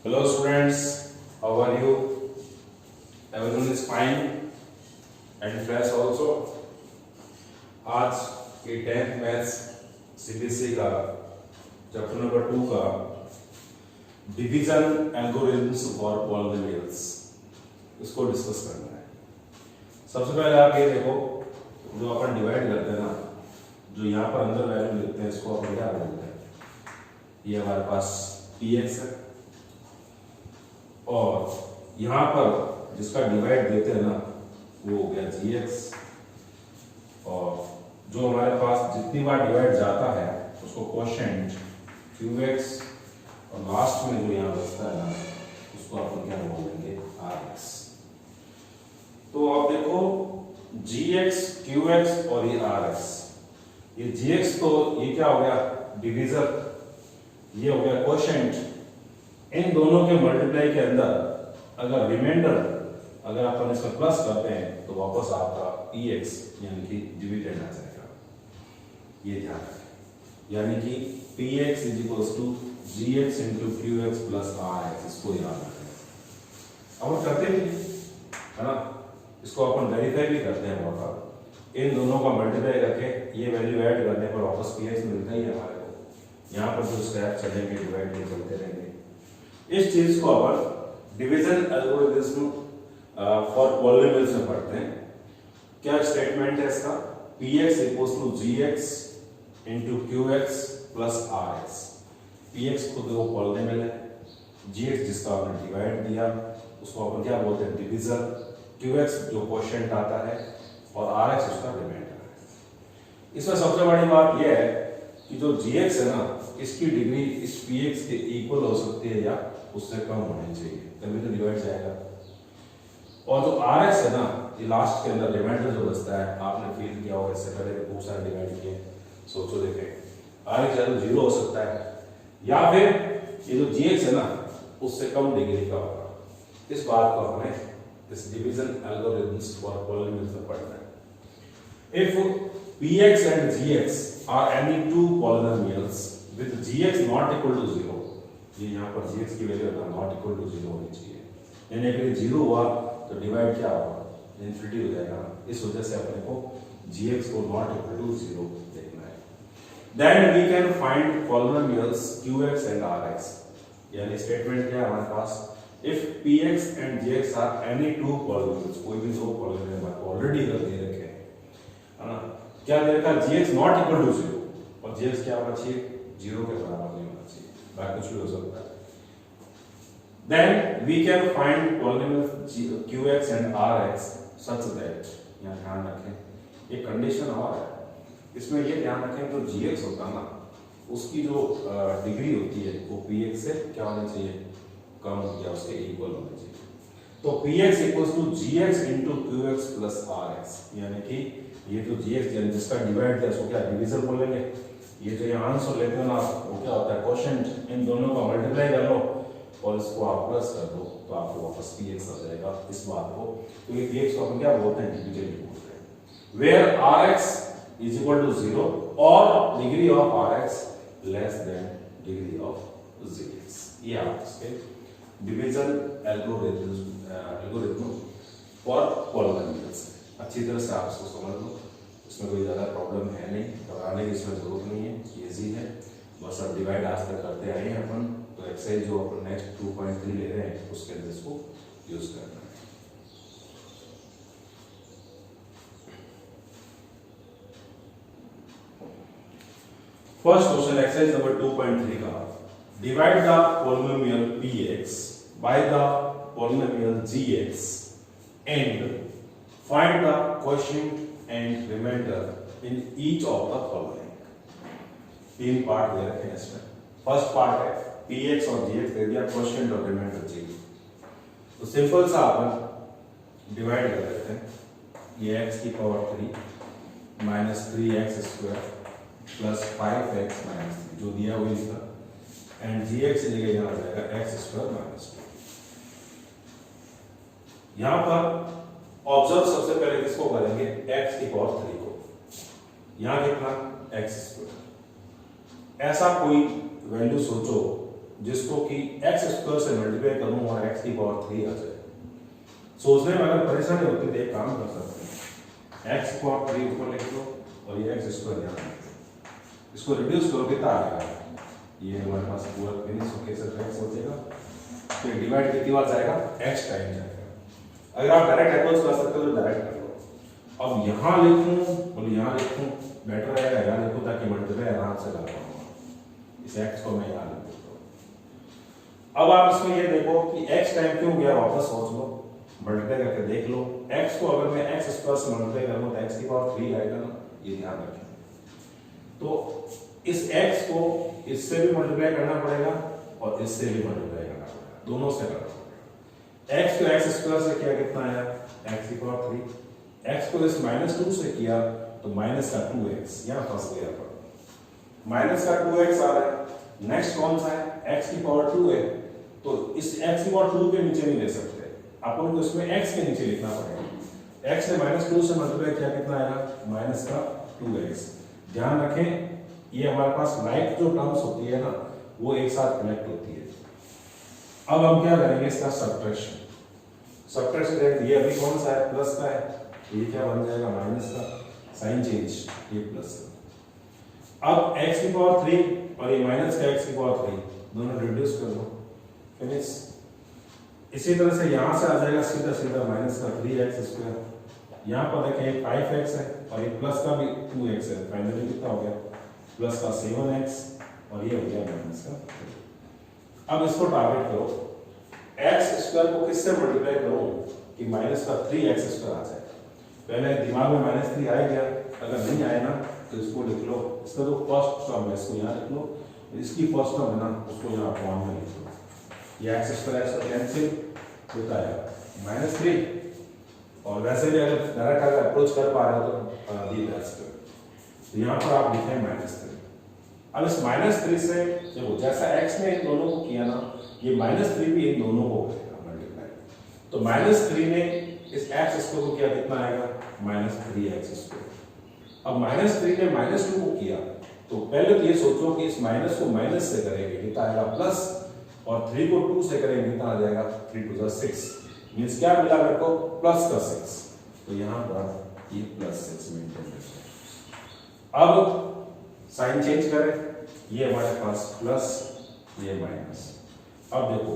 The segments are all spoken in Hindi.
Hello students, how are you? Everyone is fine and fresh also. आज के 10th मैथ्स सीबीएसई का चैप्टर नंबर 2 का डिवीजन एल्गोरिथम्स फॉर पॉलिनोमियल्स इसको डिस्कस करना है। सबसे पहले आप ये देखो, जो अपन डिवाइड करते हैं ना, जो यहाँ पर अंदर वैल्यू लिखते हैं इसको अपन क्या बोलते हैं? ये हमारे पास px है और यहाँ पर जिसका डिवाइड देते हैं ना वो हो गया gx, और जो हमारे पास जितनी बार डिवाइड जाता है उसको क्वोशिएंट qx, और लास्ट में जो यहाँ बचता है ना उसको अपन क्या बोलेंगे rx। तो आप देखो gx, qx और ये rx, ये gx तो ये क्या हो गया डिवीजर, ये हो गया क्वोशिएंट। इन दोनों के मल्टीप्लाई के अंदर अगर रिमाइंडर अगर अपन इसका प्लस करते हैं तो वापस आपका px यानी कि डिविडेंड आ जाएगा। ये ध्यान रखें, यानी कि px is equals to gx into qx plus rx, इसको याद रखें। अब करते भी है ना, इसको अपन वेरीफाई भी करते हैं बहुत बार। इन दोनों का मल्टीप्लाई करके ये वैल्यू ऐड करने पर वापस px मिलता ही है हमारे को। यहाँ पर जो स्टेप चलेंगे डिवाइड में चलते रहेंगे। इस चीज को अपन डिवीजन एल्गोरिथम फॉर पॉलिनोमियल्स में पढ़ते हैं। क्या स्टेटमेंट है इसका? px equals to gx into qx plus rx। px खुद वो पॉलिनोमियल है, gx जिसका आपने डिवाइड दिया उसको अपन क्या बोलते हैं डिवीजर, qx जो क्वोशिएंट आता है और rx उसका रिमाइंडर है। इसमें सबसे बड़ी बात यह है कि जो gx है ना इसकी डिग्री इस px के इक्वल हो सकती है या उससे कम होनी चाहिए, तभी तो डिवाइड जाएगा। और जो rx है ना, ये लास्ट के अंदर रिमाइंडर जो बचता है, आपने फील किया होगा इससे पहले बहुत सारे डिवाइड किए, सोचो देखें। rx या तो 0 हो सकता है या फिर ये जो gx है ना उससे कम डिग्री का होगा। इस बात को हमें इस डिवीजन एल्गोरिथम्स फॉर पॉलिनोमियल्स में पढ़ना है। If px and gx are any two polynomials with gx not equal to 0, ये यहाँ पर gx की वैल्यू नॉट इक्वल टू 0 होनी चाहिए, यानी अगर 0 हुआ तो डिवाइड क्या होगा? इनफिनिटी हो जाएगा। इस वजह से अपने को gx को नॉट इक्वल टू 0 देखना है। Then we can find polynomials qx and rx, यानी स्टेटमेंट क्या है हमारे पास? If px and gx are any two polynomials, कोई भी दो पॉलिनोमियल ऑलरेडी अगर दे रखे हैं, है ना, क्या दे रखा? gx नॉट इक्वल टू 0, और gx क्या होना चाहिए? 0 के बराबर नहीं होना चाहिए, बाकी कुछ भी हो सकता है। Then we can find polynomials qx and rx such that, यहाँ ध्यान रखें एक कंडीशन और है, इसमें ये ध्यान रखें जो gx होता है ना उसकी जो डिग्री होती है वो px से क्या होनी चाहिए? कम या उसके इक्वल होनी चाहिए। तो px equals to gx into qx plus rx, यानी कि ये जो gx जिसका डिवाइड किया उसको क्या डिवीजर बोलेंगे। ये जो यहाँ आंसर लेते हो ना वो क्या होता है? क्वोशिएंट। इन दोनों का मल्टीप्लाई कर लो और इसको आप प्लस कर दो तो आपको वापस px आ जाएगा। इस बात को तो ये px को अपन क्या बोलते हैं? डिविडेंड बोलते हैं। Where rx is equal to 0 और degree of rx less than degree of gx। ये आप इसके डिवीजन एल्गोरिथम फॉर पॉलिनोमियल्स है। अच्छी तरह से आप इसको समझ लो, इसमें कोई ज़्यादा प्रॉब्लम है नहीं, घबराने की इसमें जरूरत नहीं है, इजी है। बस अब डिवाइड आज तक करते आए हैं अपन, तो एक्सरसाइज जो अपन नेक्स्ट 2.3 ले रहे हैं उसके अंदर इसको यूज करना है। फर्स्ट क्वेश्चन एक्सरसाइज नंबर 2.3 का, divide the polynomial px by the polynomial gx and find the quotient and remainder in each of the following. तीन पार्ट दे रखे हैं इसमें। फर्स्ट पार्ट है px और gx दे दिया, क्वोशिएंट और रिमाइंडर चाहिए। तो सिंपल सा अपन डिवाइड कर देते हैं। ये x की power 3 minus 3x square plus 5x minus 3 जो दिया हुआ इसका, एंड gx की जगह यहाँ आ जाएगा x स्क्वायर माइनस 2। यहाँ पर ऑब्जर्व सबसे पहले किसको करेंगे? x की पावर 3 को। यहाँ कितना? x square. ऐसा कोई वैल्यू सोचो जिसको कि x स्क्वायर से मल्टीप्लाई करूं और x की पावर 3 आ जाए। सोचने में अगर परेशानी होती तो एक काम कर सकते हैं, x की पावर 3 ऊपर लिख दो और ये x स्क्वायर यहाँ लिख दो। इसको रिड्यूस करो कितना आ जाएगा, ये हमारे पास पूरा फिनिश होके सिर्फ x हो जाएगा, फिर डिवाइड कितनी बार जाएगा, x टाइम जाएगा। अगर आप डायरेक्ट अप्रोच कर सकते हो तो डायरेक्ट कर लो। अब यहाँ लिखूं और यहाँ लिखूं बेटर रहेगा, यहाँ लिखूं ताकि मल्टीप्लाई आराम से कर पाऊंगा। इस x को मैं यहाँ लिख देता हूँ। अब आप इसमें ये देखो कि x टाइम क्यों गया, वापस सोच लो, मल्टीप्लाई करके देख लो। x को अगर मैं x स्क्वायर से मल्टीप्लाई करूँ तो x की पावर 3 आएगा ना, ये ध्यान रखें। तो इस x को इससे भी मल्टीप्लाई करना पड़ेगा और इससे भी मल्टीप्लाई करना पड़ेगा, दोनों से करना पड़ेगा। x को x स्क्वायर से किया कितना आया, x की पावर 3, x को इस -2 से किया तो माइनस का 2x, यहाँ फंस गया पर माइनस का 2x आ रहा है। नेक्स्ट कौन सा है, x की पावर 2 है, तो इस x की पावर 2 के नीचे नहीं ले सकते, अपन को इसमें x के नीचे लिखना पड़ेगा। x ने -2 से मल्टीप्लाई किया कितना आएगा, माइनस का 2x। ध्यान रखें ये हमारे पास लाइक जो टर्म्स होती है ना वो एक साथ कनेक्ट होती है। अब हम क्या करेंगे, इसका सब्ट्रैक्शन करेंगे। ये अभी कौन सा है, प्लस का है, ये क्या बन जाएगा, माइनस का, साइन चेंज, ये प्लस। अब x की पावर 3 और ये माइनस का x की पावर 3 दोनों रिड्यूस कर दो, फिनिश। इसी तरह से यहां से आ जाएगा सीधा सीधा माइनस का 3x स्क्वायर, यहाँ पर देखें 5x है और ये प्लस का भी 2x है, फाइनली कितना हो गया, प्लस का 7x और ये हो गया माइनस का। अब इसको टारगेट करो, x स्क्वायर को किससे मल्टीप्लाई करो कि माइनस का 3x स्क्वायर आ जाए। पहले दिमाग में -3 आ गया, अगर नहीं आए ना तो इसको लिख लो, इसका जो फर्स्ट टर्म है इसको यहाँ लिख लो, इसकी फर्स्ट टर्म है ना उसको यहाँ फॉर्म में लिख लो। ये x स्क्वायर x कैंसिल होता है -3, और वैसे भी अगर डायरेक्ट अगर अप्रोच कर पा रहे हो तो दी बेस्ट। तो यहाँ पर आप लिखें -3। अब इस -3 से देखो जैसा x ने इन दोनों को किया ना, ये -3 भी इन दोनों को करेगा मल्टीप्लाई। तो -3 ने इस x स्क्वायर को किया कितना आएगा, -3x स्क्वायर। अब -3 ने -2 को किया तो पहले तो ये सोचो कि इस माइनस को माइनस से करेंगे कितना आएगा, प्लस, और 3 को 2 से करेंगे कितना आ जाएगा, 3 to the 6, मींस क्या मिला मेरे को, प्लस का 6। तो यहाँ पर ये +6 मेंटेन है। अब साइन चेंज करें, ये हमारे पास प्लस, ये माइनस। अब देखो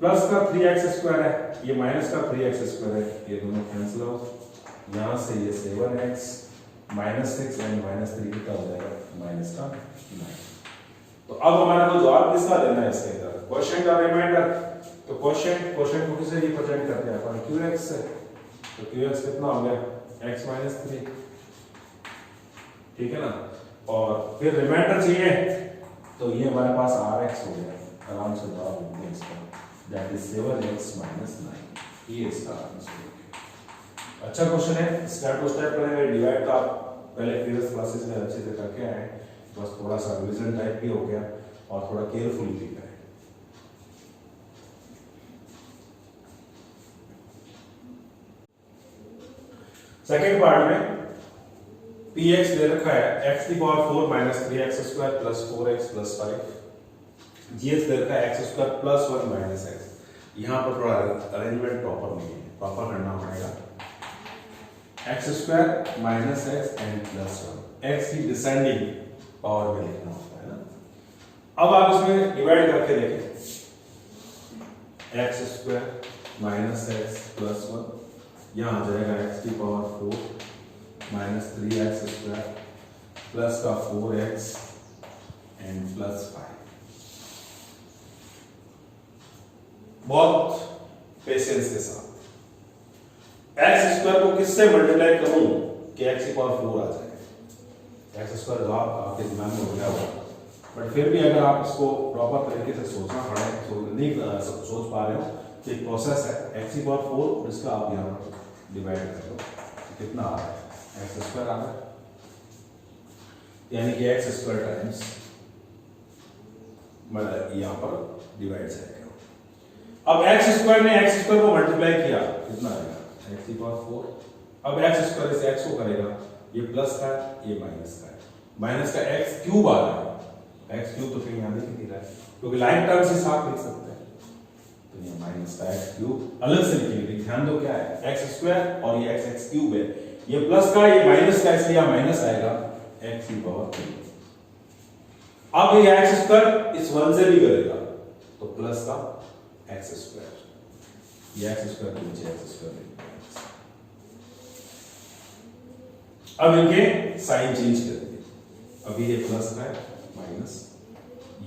प्लस का 3x स्क्वायर है, ये माइनस का 3x स्क्वायर है, ये दोनों कैंसिल आउट। यहाँ से ये 7x -6 एंड -3 कितना हो जाएगा, माइनस का 9। तो अब हमारे को जवाब किसका देना है इसके अंदर, क्वेश्चन का रिमाइंडर। तो क्वेश्चन को किससे रिप्रेजेंट करते हैं अपन, qx से। तो qx कितना हो गया, x -3, ठीक है ना। और फिर रिमाइंडर चाहिए तो ये हमारे पास rx हो गया, आराम से जवाब लिख दें इसका, दैट इज 7x -9। ये इसका आंसर है। अच्छा क्वेश्चन है, स्टेप टू स्टेप करेंगे। डिवाइड तो आप पहले प्रीवियस क्लासेस में अच्छे से करके आए, बस थोड़ा सा रिवीजन टाइप भी हो गया और थोड़ा केयरफुली भी करें। सेकेंड पार्ट में px दे रखा है x की power 4 -3x square plus 4x plus 5, gx दे रखा है x square plus 1 minus x। यहाँ पर थोड़ा अरेंजमेंट प्रॉपर नहीं है, प्रॉपर करना पड़ेगा। x square minus x and plus 1, x की डिसेंडिंग पावर में लिखना होता है ना। अब आप इसमें डिवाइड करके देखें, x square minus x plus 1, यहाँ आ जाएगा x की पावर 4 -3x स्क्वायर प्लस का 4x एंड प्लस 5। बहुत पेशेंस के साथ x स्क्वायर को किससे मल्टीप्लाई करूं कि x की पावर 4 आ जाए। x स्क्वायर जवाब आपके दिमाग में हो गया होगा, बट फिर भी अगर आप इसको प्रॉपर तरीके से सोचना पड़े, नहीं सोच पा रहे हो तो एक प्रोसेस है, x की पावर 4 इसका आप यहाँ पर डिवाइड कर दो, कितना आ रहा है, x स्क्वायर आ रहा है, यानी कि x स्क्वायर टाइम्स यहाँ पर डिवाइड जाएगा। अब x स्क्वायर ने x स्क्वायर को मल्टीप्लाई किया, कितना आएगा, x की पावर 4। अब x स्क्वायर इस x को करेगा, ये प्लस का है, ये माइनस का है, माइनस का x क्यूब आ रहा है, एक्स क्यूब तो कहीं यहाँ दिख नहीं रहा है क्योंकि लाइन टर्म से साफ लिख सकते हैं, तो ये माइनस का एक्स क्यूब अलग से लिखेंगे। ध्यान दो क्या है, एक्स स्क्वायर और ये एक्स क्यूब है, ये प्लस का ये माइनस का, इसलिए माइनस आएगा एक्स की पावर 3। अब ये एक्स स्क्वायर इस 1 से भी करेगा तो प्लस का एक्स स्क्वायर, ये एक्स स्क्वायर के नीचे एक्स स्क्वायर। अब इनके साइन चेंज करेंगे, अभी ये प्लस का है माइनस,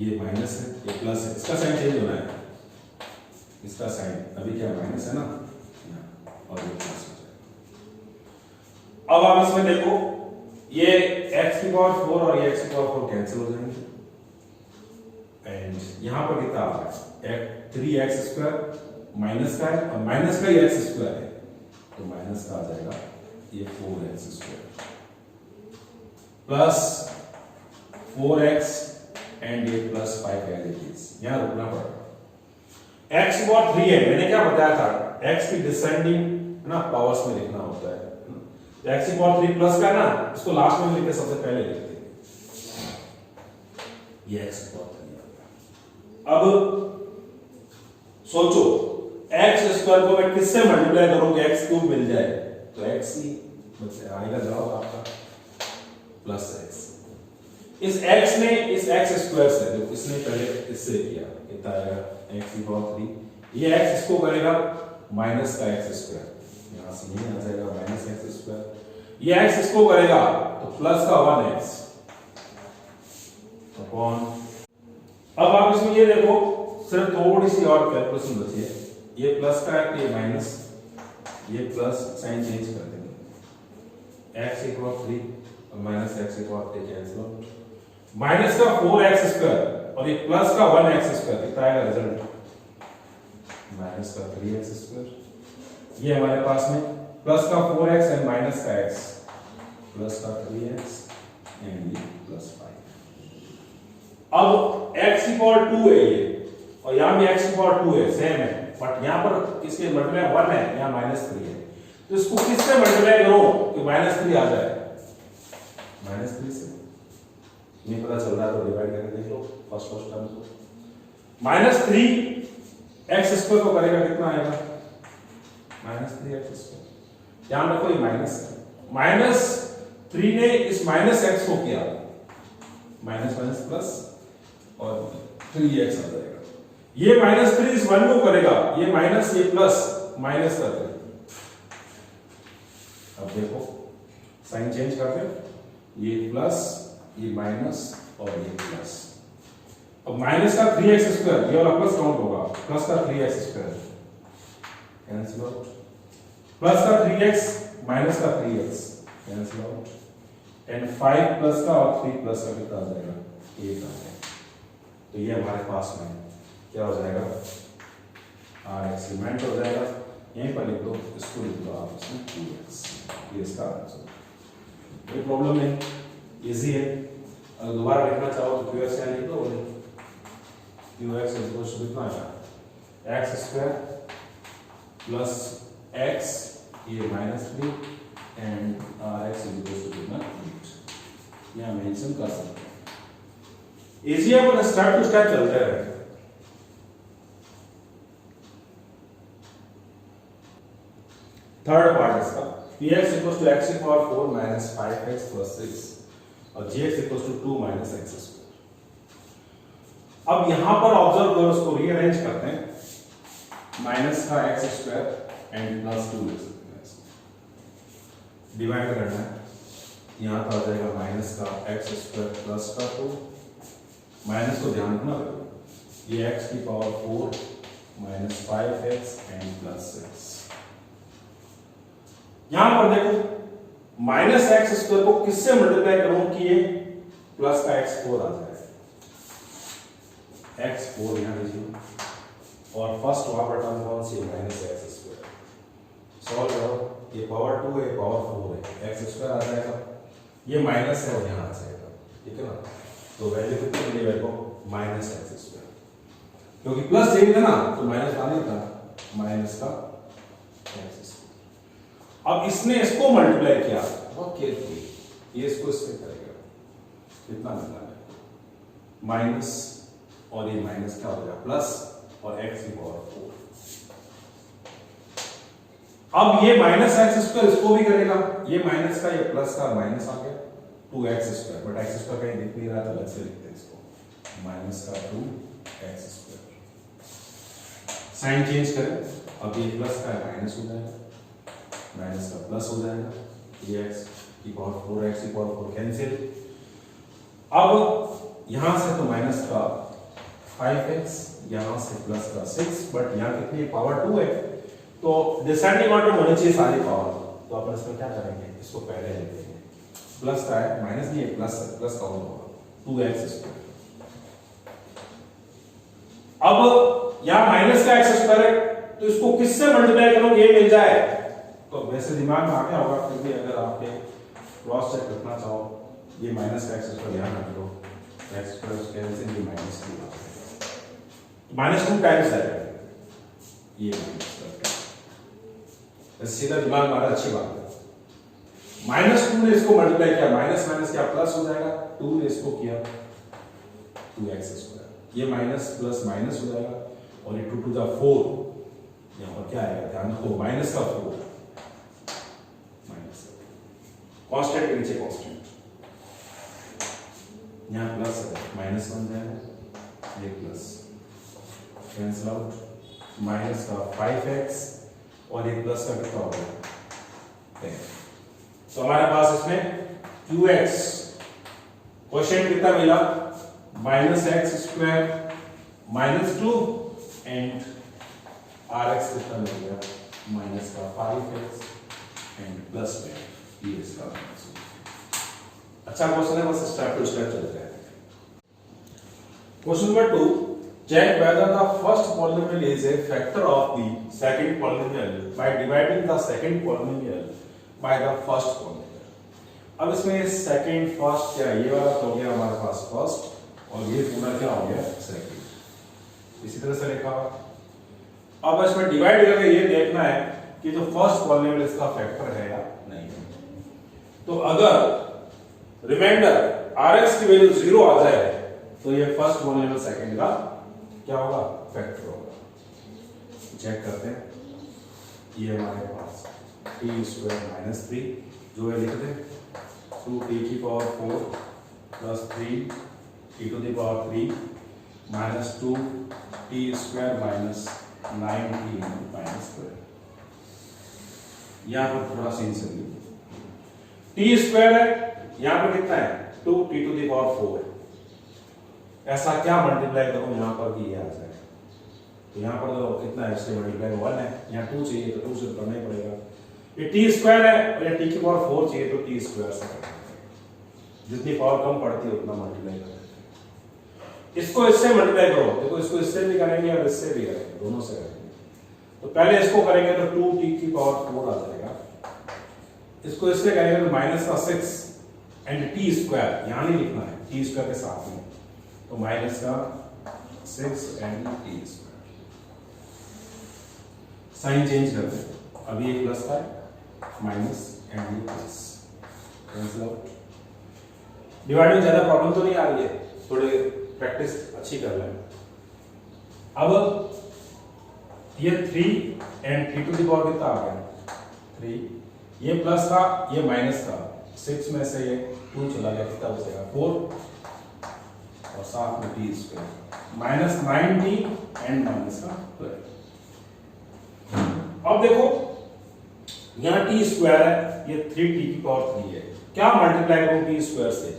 ये माइनस है, ये प्लस है, इसका साइन चेंज होना है, इसका साइन अभी क्या माइनस है ना, और ये प्लस हो जाएगा। अब आप इसमें देखो ये x की पावर 4 और ये x की पावर 4 कैंसिल हो जाएंगे, एंड यहां पर कितना आ रहा है 3x स्क्वायर माइनस का है और माइनस का ही x स्क्वायर है, तो माइनस का आ जाएगा ये 4x square plus 4x and ये प्लस 5 एज इट इज, यहां रुकना पड़ेगा। x की पावर 3 है, मैंने क्या बताया था x की डिसेंडिंग है ना पावर्स में लिखना होता है, तो x की पावर 3 प्लस का ना, इसको लास्ट में लिखते सबसे पहले लिखते हैं, ये x की पावर 3 है। अब सोचो x स्क्वायर को मैं किससे मल्टीप्लाई करूंगा x क्यूब मिल जाए, तो x ही आएगा जवाब आपका प्लस x। इस x ने इस x स्क्वायर से, देखो इसने पहले इससे किया, कितना आएगा x की पावर 3, ये x इसको करेगा माइनस का x स्क्वायर, यहां से ये आ जाएगा माइनस x स्क्वायर, ये x इसको करेगा तो प्लस का 1x अपॉन। अब आप इसमें ये देखो सिर्फ थोड़ी सी और कैलकुलेशन बची है, ये प्लस का है ये माइनस, ये प्लस साइन चेंज कर देंगे, x इक्वल 3 और minus x equal 3 cancel out, minus का 4x स्क्वायर और ये प्लस का 1x स्क्वायर, कितना आएगा रिजल्ट माइनस का 3x स्क्वायर, ये हमारे पास में प्लस का 4x एंड माइनस का x, प्लस का 3x एंड ये प्लस 5। अब x की पावर 2 है ये, और यहां भी x की पावर 2 है, सेम है, बट यहां पर किसके मल्टीप्लाई 1 है, यहां -3 है, तो इसको किससे मल्टीप्लाई करो कि -3 आ जाए, -3 से नहीं पता चल रहा है तो डिवाइड करके देख लो फर्स्ट टर्म को, -3 x स्क्वायर को करेगा कितना आएगा -3x स्क्वायर, ध्यान रखो ये माइनस है, -3 ने इस माइनस x को किया माइनस माइनस प्लस और 3x आ जाएगा, ये -3 इस 1 को करेगा, ये माइनस ये प्लस माइनस कर दे। अब देखो साइन चेंज करते हैं, ये प्लस ये माइनस और ये प्लस, अब माइनस का 3x स्क्वायर ये वाला प्लस काउंट होगा, प्लस का 3x square cancel out, plus का 3x माइनस का 3x cancel out, and 5 plus का और 3 प्लस का कितना आ जाएगा 1 आ जाएगा, तो ये हमारे पास में क्या हो जाएगा rx रिमाइंड हो जाएगा, यहीं पर लिख दो, इसको लिख दो आप इसमें 2x, ये इसका आंसर, कोई प्रॉब्लम नहीं, इजी है। अगर दोबारा लिखना चाहो तो qx यहाँ लिख दो, qx इक्वल्स टू कितना आएगा x स्क्वायर प्लस x ये -3 एंड rx इक्वल्स टू कितना 8, यहाँ मेंशन कर सकते हैं, इजी है पर स्टेप टू स्टेप चलते हैं। थर्ड पार्ट इसका px इक्वल्स टू x की पावर 4 माइनस 5x प्लस 6 और gx equals to 2 minus x square. अब यहां पर ऑब्जर्व करो, इसको रीअरेंज करते हैं, माइनस का x square and plus 2x divide करना है, यहां पर आ जाएगा माइनस का x स्क्वायर प्लस का 2, माइनस को ध्यान रखना, ये x की power 4 minus 5x and plus 6। यहां पर देखो माइनस एक्स स्क्वायर को किससे मल्टीप्लाई करूं कि ये प्लस का x4 आ जाए, x4 यहां लीजिए, और फर्स्ट वहां पर टर्म कौन सी माइनस एक्स स्क्वायर, सॉल्व करो, ये पावर 2 है पावर 4 है, एक्स स्क्वायर आ जाएगा, ये माइनस है और यहां आ जाएगा, ठीक है ना, तो वैल्यू कितनी मिली मेरे को माइनस एक्स स्क्वायर, क्योंकि प्लस चाहिए था ना तो माइनस आने था, माइनस का एक्स स्क्वायर। अब इसने इसको मल्टीप्लाई किया बहुत केयरफुली, ये इसको इससे करेगा, कितना मिलना है माइनस और ये माइनस क्या हो जाएगा प्लस और x की पावर 4। अब ये माइनस एक्स स्क्वायर इसको भी करेगा, ये माइनस का ये प्लस का माइनस आ गया 2x square, but x square कहीं दिख नहीं रहा तो अलग से लिखते हैं इसको माइनस का 2x स्क्वायर। साइन चेंज करें, अब ये प्लस का माइनस हो जाएगा, माइनस का प्लस हो जाएगा, ये x की पावर 4x की पावर 4 कैंसिल। अब यहां से तो माइनस का 5x, यहां से प्लस का 6, बट यहां कितनी पावर 2 है तो डिसेंडिंग ऑर्डर में होनी चाहिए सारी पावर, तो अपन इसमें क्या करेंगे, इसको पहले लिख देंगे, प्लस का है माइनस नहीं है, प्लस का होगा 2x स्क्वायर। अब यहां माइनस का x स्क्वायर है तो इसको किससे मल्टीप्लाई करो ये मिल जाए, तो वैसे दिमाग में आ गया होगा, फिर भी अगर आपके क्रॉस चेक रखना चाहो, ये माइनस का x स्क्वायर ध्यान रख लो, x स्क्वायर कैंसिल, ये माइनस 2 माइनस 2 टाइम्स है ये माइनस, सीधा दिमाग मारा, अच्छी बात है। माइनस 2 ने इसको मल्टीप्लाई किया, माइनस माइनस क्या प्लस हो जाएगा, 2 ने इसको किया 2x स्क्वायर, ये माइनस प्लस माइनस हो जाएगा और ये 2 टू द 4, यहां पर क्या आएगा ध्यान रखो, माइनस का 4 माइनस कांस्टेंट के नीचे कांस्टेंट, यहां प्लस है माइनस बन जाएगा, ये प्लस कैंसिल आउट, माइनस का 5x और एक प्लस का कितना होगा 10। तो हमारे पास इसमें 2x क्वेश्चन कितना मिला, minus x square minus 2 and rx कितना मिल गया माइनस का 5x एंड प्लस 10, ये इसका अच्छा क्वेश्चन है, बस स्टेप टू स्टेप चलते हैं। Question number 2, check whether the first polynomial is a factor of the second polynomial by dividing the second polynomial by the first polynomial। अब इसमें सेकंड फर्स्ट क्या, ये वाला तो हो गया हमारे पास फर्स्ट और ये पूरा क्या हो गया सेकंड, इसी तरह से लिखा। अब इसमें डिवाइड करके ये देखना है कि जो फर्स्ट पॉलिनोमियल इसका फैक्टर है या नहीं। तो अगर रिमाइंडर rx की वैल्यू 0 आ जाए तो ये फर्स्ट पॉलिनोमियल सेकंड का क्या होगा फैक्टर होगा। चेक करते हैं, ये हमारे पास t स्क्वायर माइनस 3 जो है लिख दें 2t की power 4 plus 3 t to the power 3 minus 2 t square minus 9t minus square. यहां पर थोड़ा सा इंसर्ट t स्क्वायर है, यहां पर कितना है 2t टू द पावर 4, ऐसा क्या मल्टीप्लाई करूं यहां पर भी ये आ जाए, तो यहां पर तो कितना है इससे मल्टीप्लाई 1 है, यहां 2 चाहिए तो 2 से करना ही पड़ेगा, ये t स्क्वायर है और ये t की पावर 4 चाहिए तो t स्क्वायर से करना पड़ेगा, जितनी पावर कम पड़ती है उतना मल्टीप्लाई करते हैं। इसको इससे मल्टीप्लाई करो, देखो इसको इससे भी करेंगे और इससे भी करेंगे, दोनों से करेंगे, तो पहले इसको करेंगे तो 2t की पावर 4 आ जाएगा, इसको इससे करेंगे तो माइनस का 6 एंड t स्क्वायर यहां नहीं लिखना है, t स्क्वायर के साथ में, तो माइनस का 6 and t square. Sign change करते हैं, अभी एक प्लस का है माइनस एंड ये प्लस, कैंसिल आउट। डिवाइड में ज्यादा प्रॉब्लम तो नहीं आ रही है, थोड़े प्रैक्टिस अच्छी कर लें। अब ये 3 एंड 3 टू द पावर कितना आ गया 3, ये प्लस का ये माइनस का, 6 में से ये 2 चला गया, कितना हो जाएगा 4 और साथ में t square minus 9t and minus का 12। अब देखो यहां t स्क्वायर है, ये 3t की पावर 3 है, क्या मल्टीप्लाई करूं t स्क्वायर से,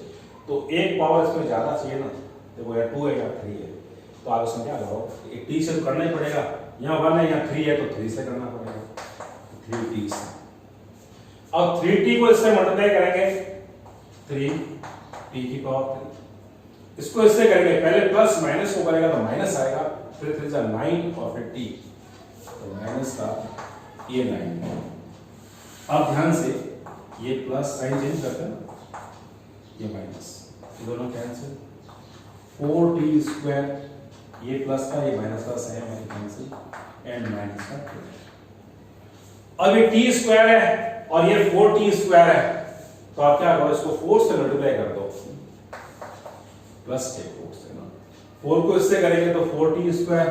तो एक पावर इसमें ज्यादा चाहिए ना, देखो या 2 है या 3 है, तो आप इसमें क्या करो, एक t से करना ही पड़ेगा, यहाँ 1 है यहाँ 3 है तो 3 से करना पड़ेगा, तो 3t से। अब 3t को इससे मल्टीप्लाई करेंगे 3t की पावर 3, इसको इससे करेंगे, पहले प्लस माइनस को करेगा तो माइनस आएगा, फिर 3 जा 9 और फिर t, तो माइनस का ये 9। अब ध्यान से ये प्लस साइन चेंज करते हैं ना, ये माइनस, ये दोनों कैंसिल, 4t स्क्वायर ये प्लस का ये माइनस का सेम है कैंसिल एंड माइनस का 12। अब ये t स्क्वायर है और ये 4t स्क्वायर है, तो आप क्या करो इसको 4 से मल्टीप्लाई कर दो, प्लस के 4 से ना, 4 को इससे करेंगे तो 4t स्क्वायर,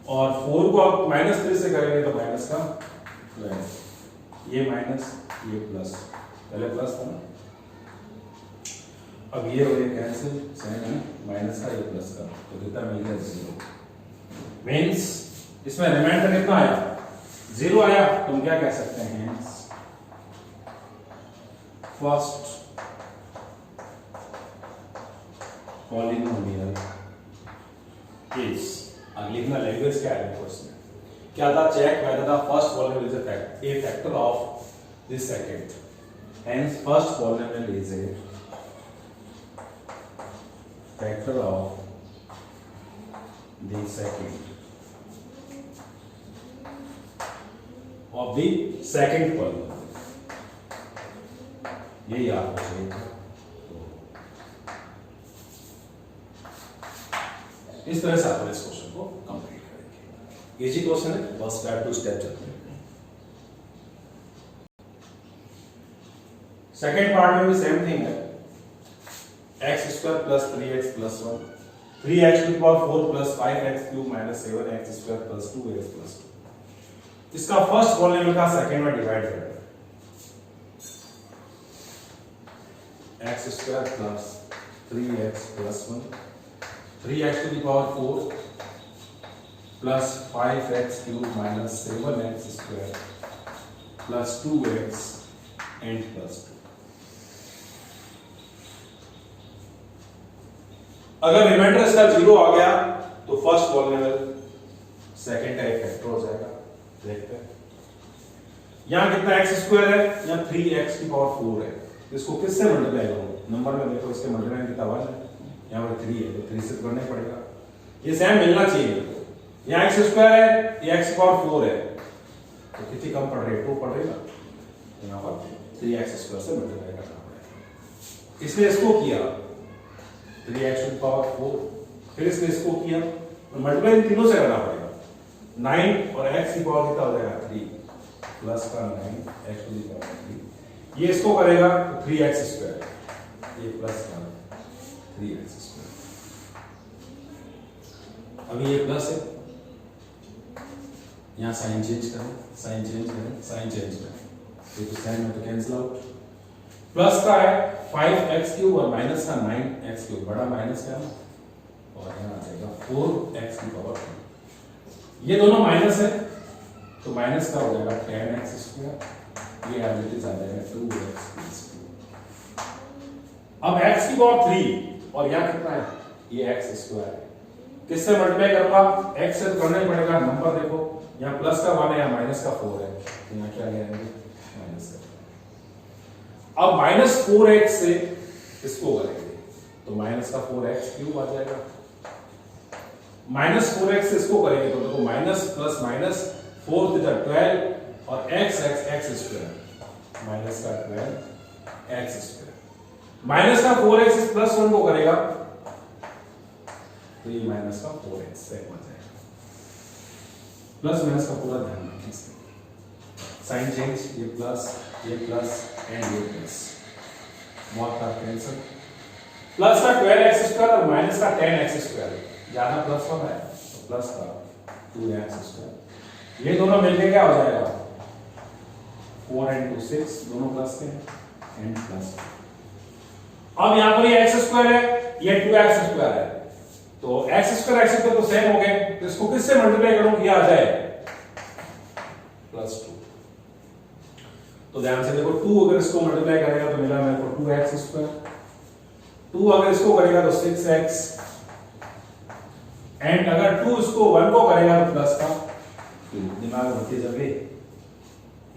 और 4 को आप -3 से करेंगे तो माइनस का 12, ये माइनस ये प्लस, पहले प्लस था ना, अब ये हो गया कैंसिल, सेम है माइनस का ये प्लस का, तो कितना मिल गया 0। मींस इसमें रिमाइंडर कितना आया 0 आया, तो हम क्या कह सकते हैं, फर्स्ट पॉलिनोमियल इज, अब लिखना लैंग्वेज क्या है क्वेश्चन क्या था, check whether the first polynomial is a factor of the second, hence first polynomial is a factor of the second polynomial, ये याद रखिए। इस तरह से आप इस क्वेश्चन को कंप्लीट करेंगे, इजी क्वेश्चन है, बस स्टेप टू स्टेप चलते हैं। सेकेंड पार्ट में भी सेम थिंग है, x square plus 3x plus 1, 3x to the power 4 plus 5x cube minus 7x square plus 2x plus 2। इसका फर्स्ट पॉलिनोमियल का सेकेंड में डिवाइड करें, x square plus 3x plus 1, 3x to the power 4 plus 5x cube minus 7x square plus 2x and plus 2। अगर रिमाइंडर इसका 0 आ गया तो फर्स्ट पॉलिनोमियल सेकंड का एक फैक्टर हो जाएगा, देखते हैं। यहां कितना x स्क्वायर है, यहां 3x की पावर 4 है, इसको किससे मल्टीप्लाई करूं, नंबर में देखो इसके मल्टीप्लाई कितना 1 है, यहां पर 3 है तो 3 से करना पड़ेगा, ये सेम मिलना चाहिए। यहां x स्क्वायर है, ये x की पावर 4 है, तो कितनी कम पड़ रही है, 2 पड़ रही है ना, यहां पर 3x स्क्वायर से मल्टीप्लाई करना पड़ेगा। इसने इसको किया 3x टू द पावर 4, फिर इसने इसको किया, और मल्टीप्लाई इन तीनों से करना पड़ेगा, 9 और x की पावर कितना हो जाएगा 3 प्लस का 9 x टू द पावर 3, ये इसको करेगा तो 3x स्क्वायर, ये प्लस का 3x स्क्वायर, अभी ये प्लस है, यहां साइन चेंज करें, साइन चेंज करें, साइन चेंज करें, तो साइन में तो कैंसिल आउट, प्लस का है 5x क्यूब और माइनस का 9x क्यूब, बड़ा माइनस का है और यहाँ आ जाएगा 4x की पावर 2, ये दोनों माइनस है तो माइनस का हो जाएगा 10x स्क्वायर, ये एबिलिटीज आ जाएगा 2x प्लस 2। अब x की पावर 3 और यहाँ कितना है, ये x स्क्वायर है, किससे मल्टीप्लाई करूंगा, x से तो करना ही पड़ेगा, नंबर देखो यहाँ प्लस का 1 है, यहाँ माइनस का 4 है, तो यहाँ क्या लेंगे माइनस का। अब माइनस 4x से इसको करेंगे तो माइनस का 4x क्यूब आ जाएगा, माइनस 4x से इसको करेंगे तो देखो minus plus minus 4 to the 12 और x स्क्वायर, माइनस का 12x स्क्वायर, माइनस का 4x प्लस 1 को करेगा तो ये माइनस का 4x से आ जाएगा, प्लस माइनस का पूरा ध्यान रखिए, साइन चेंज, ये प्लस एंड ये प्लस, बहुत का कैंसिल, प्लस का 12x स्क्वायर और माइनस का 10x स्क्वायर, ज्यादा प्लस होगा तो प्लस का 2x स्क्वायर, ये दोनों मिलके क्या हो जाएगा 4 and 2 6, दोनों प्लस के एंड प्लस। अब यहां पर ये x स्क्वायर है, ये 2x स्क्वायर है, तो x स्क्वायर तो सेम हो गए, तो इसको किससे मल्टीप्लाई करूं कि आ जाए प्लस 2, तो ध्यान से देखो 2 अगर इसको मल्टीप्लाई करेगा तो मिला मेरे को 2x स्क्वायर, 2 अगर इसको करेगा तो 6x, एंड अगर 2 इसको 1 को करेगा तो प्लस का 2, दिमाग में होती जब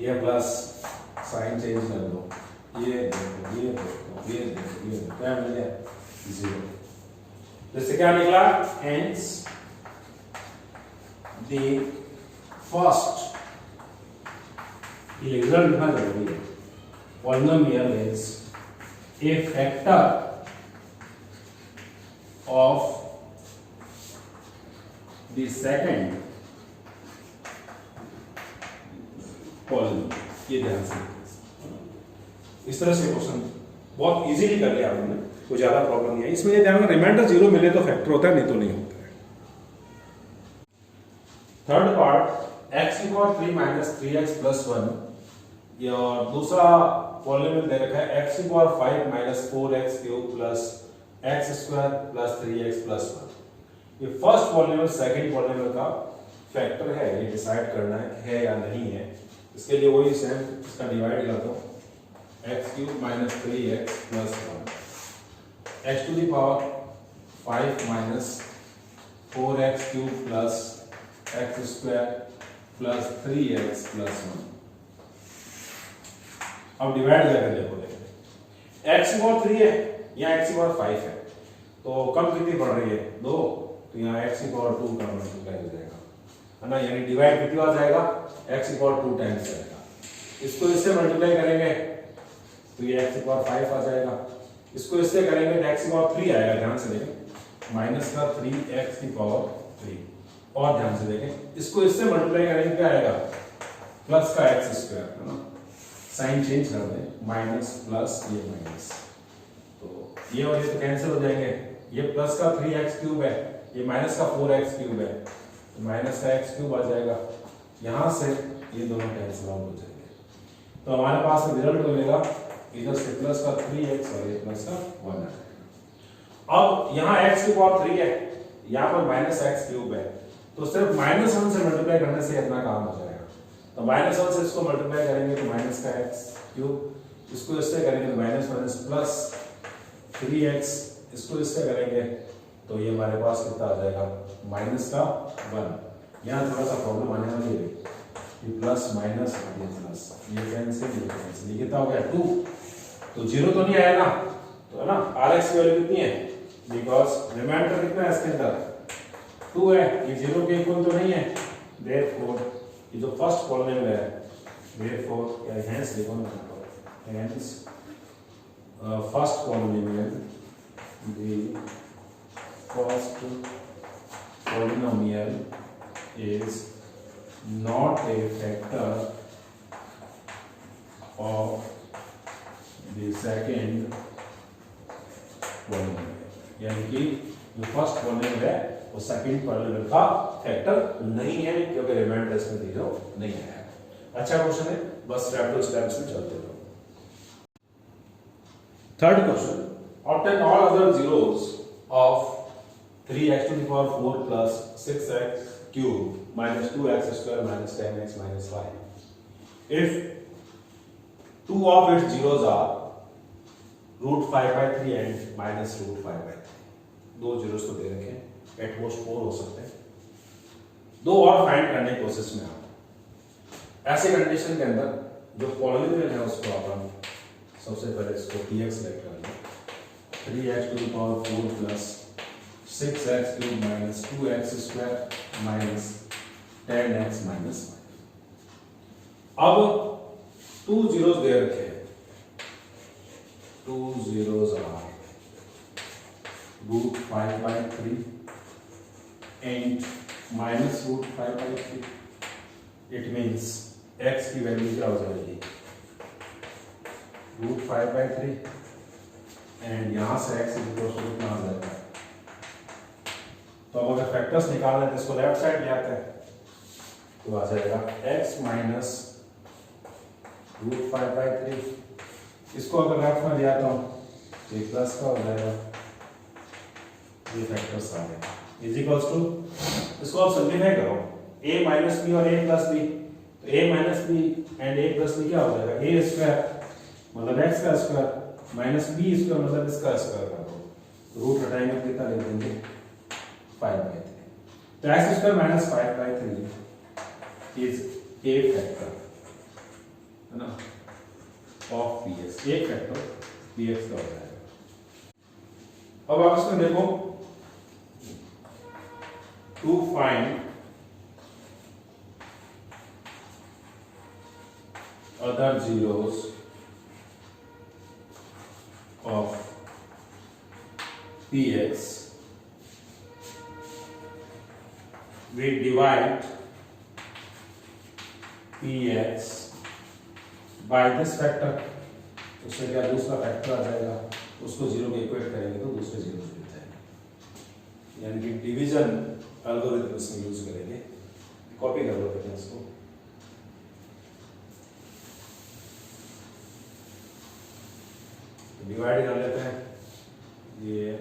ये प्लस साइन चेंज कर दो, ये देखो ये देखो ये देखो ये क्या मिल गया 0, जैसे क्या निकला, हेंस द फर्स्ट, ये रिजल्ट लिखना जरूरी है, polynomial is a factor of the second polynomial, ये ध्यान से, इस तरह से क्वेश्चन बहुत इजीली कर लिया आपने। कोई ज़्यादा प्रॉब्लम नहीं है इसमें। ये ध्यान में रिमाइंडर 0 मिले तो फैक्टर होता है, नहीं तो नहीं होता है। थर्ड पार्ट x की पावर 3 माइनस 3x प्लस 1, ये और दूसरा पॉलिनोमियल दे रखा है x की power 5 minus 4x cube plus x square plus 3x plus 1। ये फर्स्ट पॉलिनोमियल सेकंड पॉलिनोमियल का फैक्टर है, ये डिसाइड करना है या नहीं है। इसके लिए वही सेम इसका डिवाइड कर दो, x cube minus 3x plus 1, x to the power 5 minus 4x cube plus x square plus 3x plus 1। अब डिवाइड करके देखो, x की पावर 3 है या x की पावर 5 है, तो कम कितनी पड़ रही है 2, तो यहाँ x की पावर 2 का मल्टीप्लाई हो जाएगा, है ना। यानी डिवाइड कितनी बार जाएगा, x की पावर 2 टाइम्स जाएगा। इसको इससे मल्टीप्लाई करेंगे तो ये x की पावर 5 आ जाएगा, इसको इससे करेंगे तो x की पावर 3 आएगा। ध्यान से देखें, माइनस का 3x की पावर 3, और ध्यान से देखें इसको इससे मल्टीप्लाई करेंगे क्या आएगा, प्लस का x स्क्वायर, है ना। साइन चेंज कर दें, माइनस प्लस ये माइनस, तो ये और ये तो कैंसिल हो जाएंगे। ये प्लस का 3x क्यूब है, ये माइनस का 4x क्यूब है, तो माइनस का x क्यूब आ जाएगा। यहां से ये दोनों कैंसिल आउट हो जाएंगे, तो हमारे पास रिजल्ट मिलेगा इधर से प्लस का 3x और ये प्लस का 1 आ जाएगा। अब यहाँ x की पावर 3 है, यहाँ पर माइनस x क्यूब है, तो सिर्फ माइनस 1 से मल्टीप्लाई करने से इतना काम हो जाएगा। तो माइनस 1 से इसको मल्टीप्लाई करेंगे तो माइनस का x क्यूब, इसको इससे करेंगे तो माइनस माइनस प्लस 3x, इसको इससे करेंगे तो ये हमारे पास कितना आ जाएगा, माइनस का 1। यहाँ थोड़ा सा प्रॉब्लम आने वाली है, ये प्लस माइनस ये प्लस, ये कैंसिल, ये कितना हो गया 2, तो 0 तो नहीं आया ना, तो है ना। rx की वैल्यू कितनी है, बिकॉज रिमाइंडर कितना है इसके अंदर 2 है, ये 0 के इक्वल तो नहीं है, देयरफॉर ये जो फर्स्ट पॉलिनोमियल है, देयरफॉर या हेंस लिखो ना, hence first polynomial, the first polynomial is not a factor of the second polynomial, यानी कि जो फर्स्ट पॉलिनोमियल है वो सेकंड पॉलिनोमियल का फैक्टर नहीं है, क्योंकि रिमाइंडर इसमें 0 नहीं आया। अच्छा क्वेश्चन है, बस स्टेप टू स्टेप में चलते रहो। Third question, obtain all other zeros of 3x to the power 4 plus 6x cube minus 2x square minus 10x minus 5 if two of its zeros are root 5 by 3 and minus root 5 by 3। दो zeros को दे रखे हैं, at most 4 हो सकते हैं, दो और फाइंड करने की कोशिश में आप। ऐसे कंडीशन के अंदर जो पॉलिनोमियल है उसको अपन सबसे पहले इसको px लेट कर लें, 3x to the power 4 plus 6x cube minus 2x square minus 10x minus 5। अब 2 zeros दे रखे हैं, 2 zeros are root 5 by 3 and minus root 5 by 3। It means x की वैल्यू क्या हो जाएगी, root 5 by 3 and यहां से x इक्वल टू कितना आ जाएगा। तो अब अगर फैक्टर्स निकालना है तो इसको लेफ्ट साइड ले आते हैं, तो आ जाएगा x माइनस रूट 5 by 3, इसको अगर लेफ्ट में ले आता हूं तो ये प्लस का हो जाएगा, ये फैक्टर्स आ गए, इज इक्वल्स टू, इसको आप सिंपलीफाई करो, a माइनस b और a प्लस b, तो a minus b and a plus b क्या हो जाएगा, a स्क्वायर मतलब x का स्क्वायर माइनस b स्क्वायर मतलब इसका स्क्वायर कर दो, रूट हटाएंगे कितना लिख देंगे 5 by 3। तो x square minus 5 by 3 is a factor, है ना, ऑफ px, एक फैक्टर px का हो जाएगा। अब आप इसमें देखो, to find other zeros of px we divide px by this factor, उससे क्या दूसरा फैक्टर आ जाएगा उसको जीरो के इक्वेट करेंगे तो दूसरे जीरो मिल जाएंगे, यानी कि डिवीजन एल्गोरिथम इसमें यूज करेंगे। कॉपी कर लो बेटा इसको। डिवाइड कर लेते हैं, ये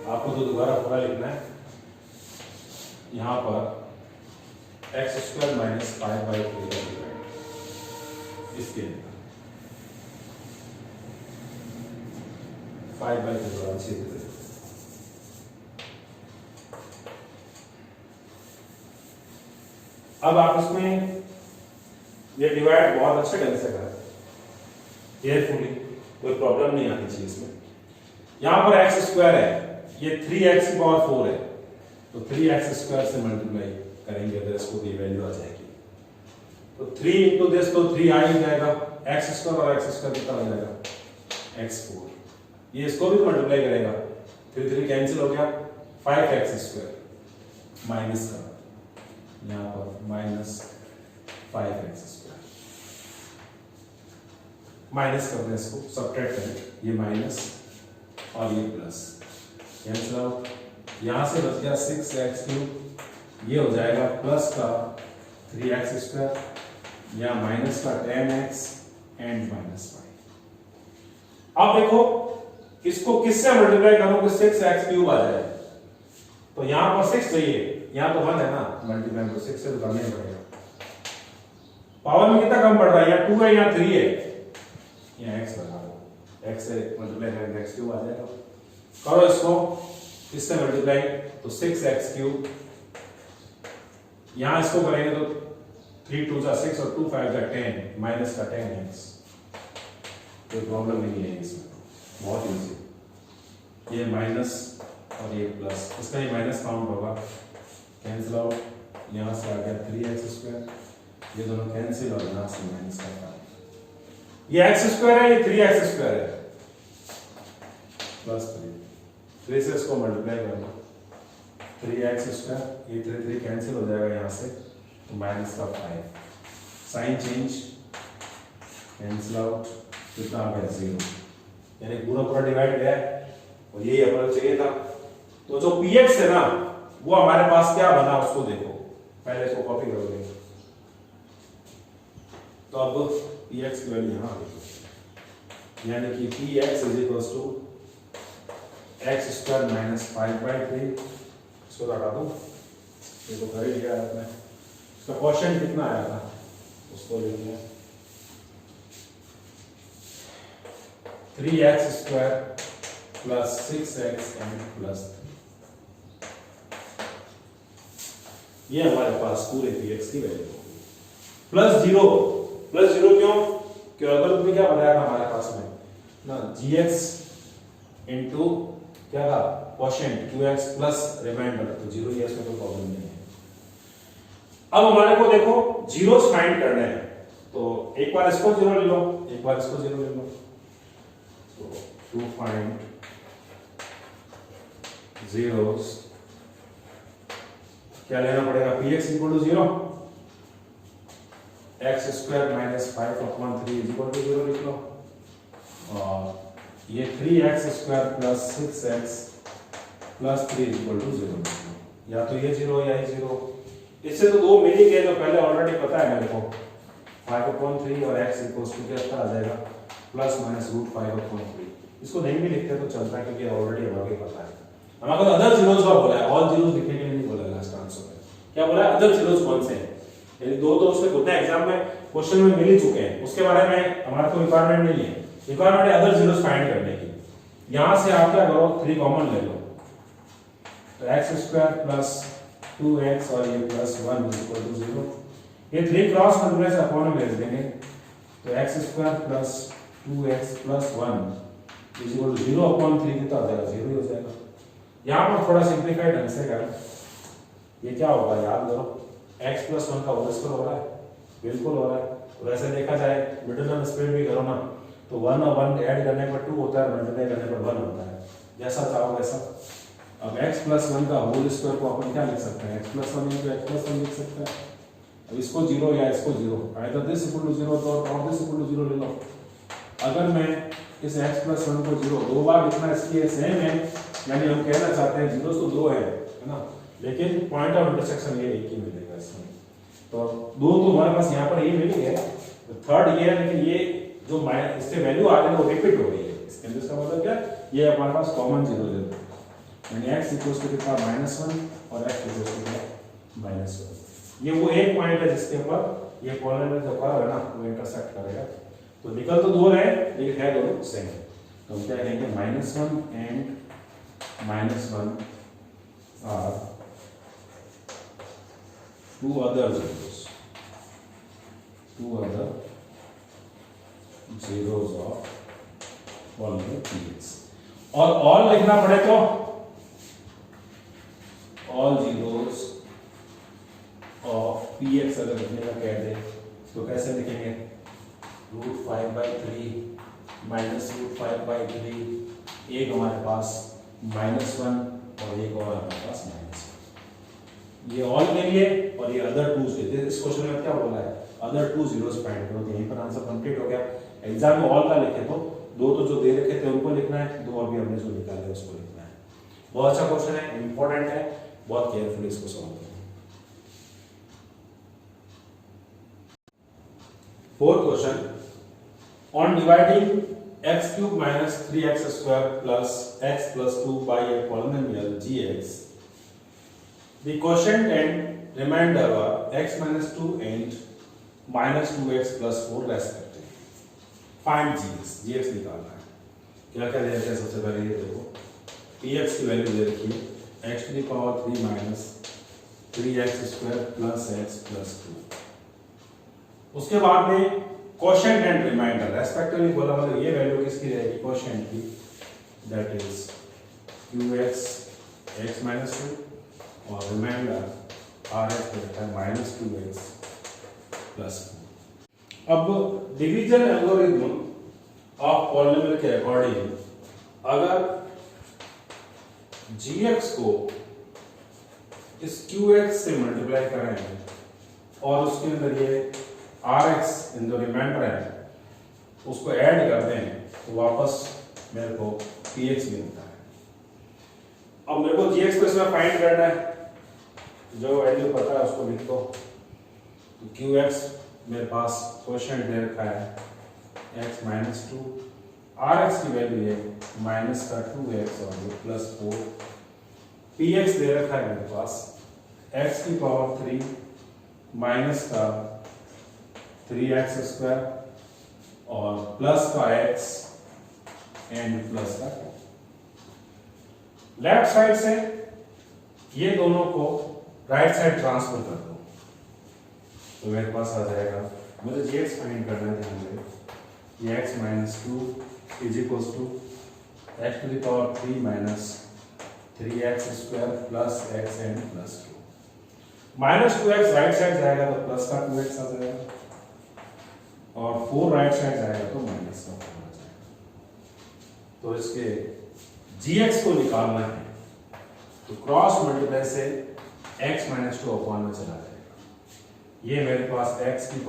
आपको तो दोबारा पूरा लिखना है। यहां पर एक्स स्क्वायर माइनस 5/3 का डिवाइड इसके अंदर 5/3 अब आप इसमें ये डिवाइड बहुत अच्छे ढंग से करें, केयरफुली, कोई प्रॉब्लम नहीं आनी चाहिए इसमें। यहां पर एक्स स्क्वायर है, ये 3x की पावर 4 है, तो 3x स्क्वायर से मल्टीप्लाई करेंगे अगर इसको, ये वैल्यू आ जाएगी। तो 3 इंटू दिस तो 3 आ ही जाएगा, एक्स स्क्वायर और एक्स स्क्वायर कितना हो जाएगा x4। ये इसको भी मल्टीप्लाई करेगा, 3 3 कैंसिल हो गया, 5x स्क्वायर माइनस का यहां पर माइनस 5x स्क्वायर माइनस कर दें, इसको सब्ट्रैक्ट करें, ये माइनस और ये प्लस, कैंसिल आउट, यहां से बच गया 6x3, ये हो जाएगा प्लस का 3x स्क्वायर, यहाँ माइनस का 10x एंड माइनस 5। अब देखो इसको किससे मल्टीप्लाई करो कि 6x3 आ जाए, तो यहां पर 6 चाहिए, यहां तो 1 है ना, मल्टीप्लाई तो 6 से तो करना ही पड़ेगा। पावर में कितना कम पड़ रहा है, यहाँ 2 है यहाँ 3 है, यहाँ x लगा दो, x से मल्टीप्लाई करेंगे x3 आ जाएगा। करो इसको किससे मल्टीप्लाई, तो 6x3, यहां इसको करेंगे तो 3 2 जा 6 और 2 5 जा 10, माइनस का 10x, कोई प्रॉब्लम नहीं है इसमें, बहुत इजी। ये माइनस और ये प्लस, इसका ही माइनस काउंट होगा, कैंसिल आउट, यहां से आ गया 3x स्क्वायर, ये दोनों कैंसिल और यहां से माइनस का 5, ये x स्क्वायर है, ये 3x स्क्वायर है, प्लस 3 से इसको मल्टीप्लाई करना, 3x स्क्वायर, ये 3 3 कैंसिल हो जाएगा यहां से, तो माइनस का 5, साइन चेंज, कैंसिल आउट, कितना आ गया 0, यानी पूरा पूरा डिवाइड गया और यही अपना चाहिए था। तो जो px है ना वो हमारे पास क्या बना उसको देखो, पहले इसको कॉपी करोगे तो अब px की वैल्यू यहां आ गई, यानी कि px is equal to x square minus 5/3, इसको हटा दो, ये तो कर ही लिया आपने। इसका क्वेश्चन कितना आया था उसको लिख लिया, 3x square plus 6x and plus 3, ये हमारे पास पूरे px की वैल्यू होगी। प्लस 0 क्यों, क्यों अगर तुमने क्या बताया था हमारे पास में ना, gx इंटू क्या था क्वोशिएंट qx प्लस रिमाइंडर, तो 0 ही है, इसमें कोई प्रॉब्लम नहीं है। अब हमारे को देखो जीरोस फाइंड करने हैं, तो एक बार इसको 0 ले लो, एक बार इसको 0 ले लो, तो टू फाइंड zeros क्या लेना पड़ेगा, px equal to 0, x square minus 5/3 equal to 0 लिख लो, और ये 3x square plus 6x plus 3 equal to 0 लिख लो, या तो ये 0 या ये 0, इससे तो दो मिल ही गए, जो पहले ऑलरेडी पता है मेरे को, 5/3 और x इक्वल टू क्या आ जाएगा प्लस माइनस रूट 5/3। इसको नहीं भी लिखते तो चलता है क्योंकि ऑलरेडी हमें पता है। हमारे को अदर जीरोस का बोला है, ऑल जीरोस लिखने के लिए नहीं बोला है। लास्ट आंसर में क्या बोला है, अदर जीरोस कौन से हैं, यानी दो तो उसके खुद एग्जाम में क्वेश्चन में मिल ही चुके हैं, उसके बारे में हमारा कोई रिक्वायरमेंट नहीं है। रिक्वायरमेंट है अदर जीरोस फाइंड करने की। यहां से आप क्या करो, 3 कॉमन ले लो, तो x स्क्वायर प्लस 2x और ये प्लस 1 इक्वल टू 0, ये 3 क्रॉस मल्टीप्लाई से अपॉन में भेज देंगे, तो x square plus 2x plus 1 equal to 0/3 कितना हो जाएगा, 0 ही हो जाएगा। यहां पर थोड़ा सिंपलीफाइड ढंग से करें, ये क्या होगा याद करो, x प्लस 1 का होल स्क्वायर हो रहा है, बिल्कुल हो रहा है। तो वैसे देखा जाए मिडिल टर्म स्प्लिट भी करो ना, तो 1 और 1 ऐड करने पर 2 होता है, मल्टीप्लाई करने पर 1 होता है, जैसा चाहो वैसा। अब x प्लस 1 का होल स्क्वायर को अपन क्या लिख सकते हैं, x प्लस 1 तो x प्लस 1 लिख सकते हैं। अब इसको 0 या इसको 0, आइदर दिस इक्वल टू 0 तो और दिस इक्वल टू 0 ले लो, अगर मैं इस x प्लस 1 को 0 दो बार लिखना इसलिए सेम है, यानी हम कहना चाहते हैं जीरो तो दो है ना, लेकिन पॉइंट ऑफ इंटरसेक्शन ये एक ही मिलेगा इसमें। तो दो तो हमारे पास यहाँ पर ये मिल गया, थर्ड ये है, लेकिन ये जो इससे वैल्यू आ रही है वो रिपीट हो रही है। इसके अंदर इसका मतलब क्या, ये हमारे पास कॉमन जीरो है, यानी x इक्वल्स टू कितना -1 और x इक्वल्स टू -1। ये वो एक पॉइंट है जिसके ऊपर ये पॉलिनोमियल जो कर्व है ना वो इंटरसेक्ट करेगा। तो निकल तो दो रहे लेकिन है दोनों सेम। तो हम क्या कहेंगे, -1 and -1 are two other zeros of polynomial px। और all लिखना पड़े तो all zeros of px अगर लिखने का कह दे तो कैसे लिखेंगे, √5/3 -√5/3, एक हमारे पास -1 और एक और हमारे पास -1। ये ऑल के लिए और ये अदर टू के लिए। इस क्वेश्चन में क्या बोला है, अदर टू जीरोस फाइंड करो, यहीं पर आंसर कंप्लीट हो गया। एग्जाम में ऑल का लिखे तो दो तो जो दे रखे थे उनको लिखना है, दो अभी हमने जो निकाले उसको लिखना है। बहुत अच्छा क्वेश्चन है, इंपॉर्टेंट है, बहुत केयरफुली इसको सॉल्व करें। Fourth question, on dividing x³ - 3x² + x + 2 by a polynomial gx, the quotient and remainder are x - 2 and -2x + 4 respectively. Find gx, gx निकालना है। क्या क्या दे रखे हैं, सबसे पहले ये देखो px की वैल्यू दे रखी है x³ - 3x² + x + 2। उसके बाद में क्वोशिएंट एंड रिमाइंडर रेस्पेक्टिवली बोला, मतलब ये वैल्यू किसकी रहेगी, क्वोशिएंट की, दैट इज qx x - 2 और रिमाइंडर rx रहता है -2x + 4। अब डिवीजन एल्गोरिथम ऑफ पॉलिनोमियल के अकॉर्डिंग अगर gx को इस qx से मल्टीप्लाई करें और उसके अंदर ये rx इन जो रिमाइंडर है उसको ऐड कर दें तो वापस मेरे को px मिलता है। अब मेरे को gx को इसमें फाइंड करना है, जो वैल्यू पता है उसको लिख दो। तो qx मेरे पास क्वोशिएंट दे रखा है x - 2, rx की वैल्यू है -2x और +4, px दे रखा है मेरे पास x³ -3x² और +x एंड +2। लेफ्ट साइड से ये दोनों को राइट साइड ट्रांसफर कर दो तो मेरे पास आ जाएगा, मुझे gx फाइंड करना है, ध्यान दें, ये x - 2 = x³ - 3x² + x and +2। -2x right side जाएगा तो +2x आ जाएगा और 4 राइट साइड जाएगा तो -4 आ जाएगा। तो इसके gx को निकालना है तो क्रॉस मल्टीप्लाई से x - 2 अपॉन में चला जाएगा। ये मेरे पास x³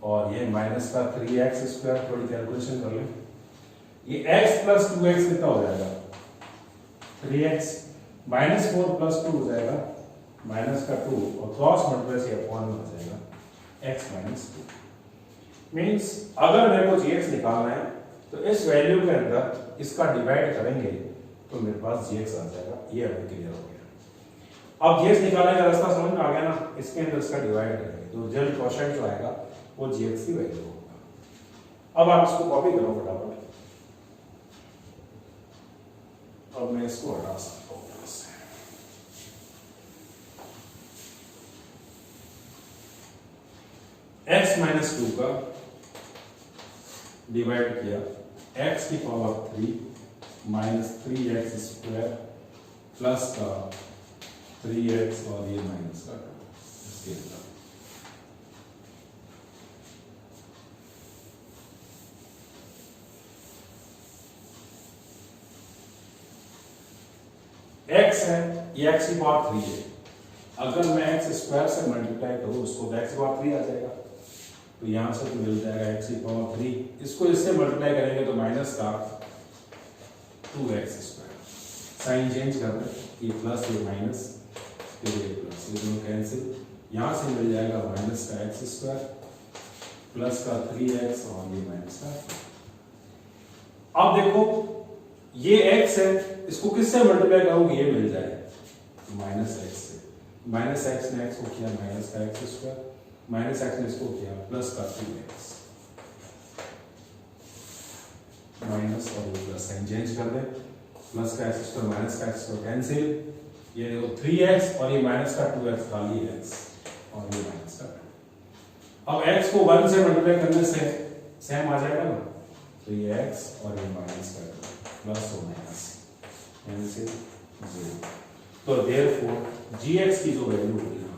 और ये -3x², थोड़ी कैलकुलेशन कर लें, ये x + 2x कितना हो जाएगा, 3x, -4 + 2 हो जाएगा -2 और क्रॉस मल्टीप्लाई से अपॉन में हो जाएगा x - 2। मीन्स अगर मेरे को gx निकालना है तो इस वैल्यू के अंदर इसका डिवाइड करेंगे तो मेरे पास gx आ जाएगा। ये अभी क्लियर हो गया। अब gx निकालने का रास्ता समझ में आ गया ना, इसके अंदर इसका डिवाइड करेंगे तो रिजल्ट क्वोशिएंट जो आएगा वो gx की वैल्यू होगा। अब आप इसको कॉपी करो फटाफट। अब मैं इसको हटा सकता हूँ, x - 2 का डिवाइड किया x³ - 3x² प्लस का 3x और ये माइनस का 2 इसके अंदर। x है, ये x³ है, अगर मैं x² से मल्टीप्लाई करूं उसको तो x³ आ जाएगा। तो यहाँ से तो मिल जाएगा x की पावर 3, इसको इससे मल्टीप्लाई करेंगे तो माइनस का 2x स्क्वायर, साइन चेंज कर दें, ये प्लस ये माइनस फिर ये प्लस, ये दोनों कैंसिल, यहाँ से मिल जाएगा माइनस का x स्क्वायर प्लस का 3x और ये माइनस का। अब देखो ये x है, इसको किससे मल्टीप्लाई करोगे ये मिल जाए माइनस x से, माइनस x ने x को किया माइनस का x स्क्वायर, माइनस x ने इसको किया प्लस का 3x, माइनस और प्लस साइन चेंज कर दे, प्लस का x स्क्वायर माइनस का x स्क्वायर कैंसिल, ये देखो 3x और ये माइनस का 2x खाली x और ये माइनस का 2। अब x को 1 से मल्टीप्लाई करने से सेम आ जाएगा ना, तो ये x और ये माइनस का 2 प्लस और माइनस कैंसिल 0। तो देयरफॉर gx की जो वैल्यू होगी ना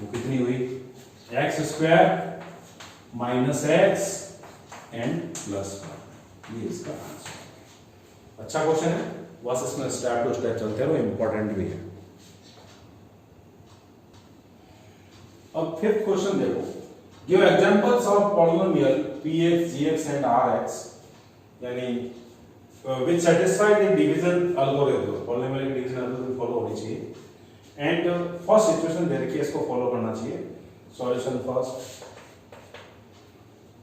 वो कितनी हुई, x square minus x and plus 1, ये इसका आंसर। अच्छा क्वेश्चन है, बस इसमें स्टेप टू स्टेप चलते रहो, इंपॉर्टेंट भी है। अब फिफ्थ क्वेश्चन देखो, give examples of polynomial px gx and rx, यानी which satisfy the division algorithm, polynomial की डिवीजन एल्गोरिथम फॉलो होनी चाहिए। एंड फर्स्ट सिचुएशन दे रखी है, इसको फॉलो करना चाहिए। सॉल्यूशन फर्स्ट,